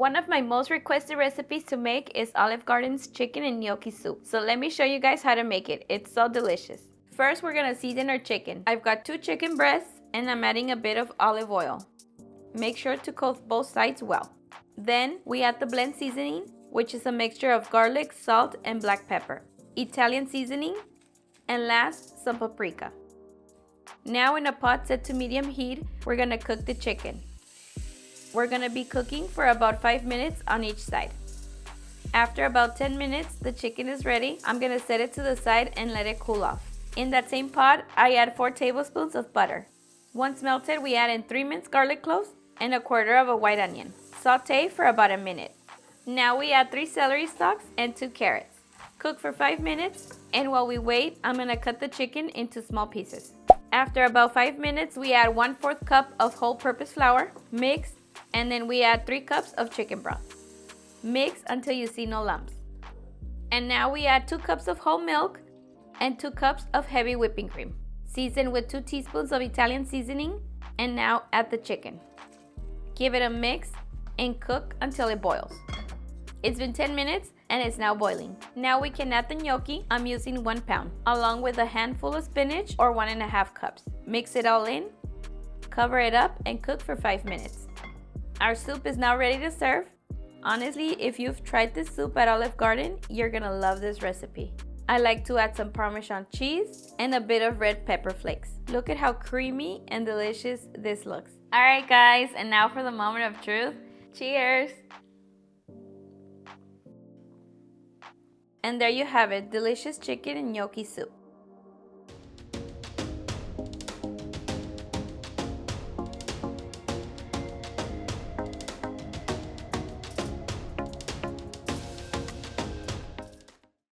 One of my most requested recipes to make is Olive Garden's chicken and gnocchi soup. So let me show you guys how to make it. It's so delicious. First, we're gonna season our chicken. I've got 2 chicken breasts and I'm adding a bit of olive oil. Make sure to coat both sides well. Then we add the blend seasoning, which is a mixture of garlic, salt, and black pepper, Italian seasoning, and last, some paprika. Now in a pot set to medium heat, we're gonna cook the chicken. We're gonna be cooking for about 5 minutes on each side. After about 10 minutes, the chicken is ready. I'm gonna set it to the side and let it cool off. In that same pot, I add 4 tablespoons of butter. Once melted, we add in 3 minced garlic cloves and 1/4 of a white onion. Sauté for about a minute. Now we add 3 celery stalks and 2 carrots. Cook for 5 minutes, and while we wait, I'm gonna cut the chicken into small pieces. After about 5 minutes, we add 1/4 cup of whole-purpose flour, mix, and then we add 3 cups of chicken broth. Mix until you see no lumps. And now we add 2 cups of whole milk and 2 cups of heavy whipping cream. Season with 2 teaspoons of Italian seasoning, and now add the chicken. Give it a mix and cook until it boils. It's been 10 minutes and it's now boiling. Now we can add the gnocchi. I'm using 1 pound, along with a handful of spinach or 1.5 cups. Mix it all in, cover it up, and cook for 5 minutes. Our soup is now ready to serve. Honestly, if you've tried this soup at Olive Garden, you're gonna love this recipe. I like to add some Parmesan cheese and a bit of red pepper flakes. Look at how creamy and delicious this looks. All right, guys, and now for the moment of truth. Cheers! And there you have it, delicious chicken and gnocchi soup.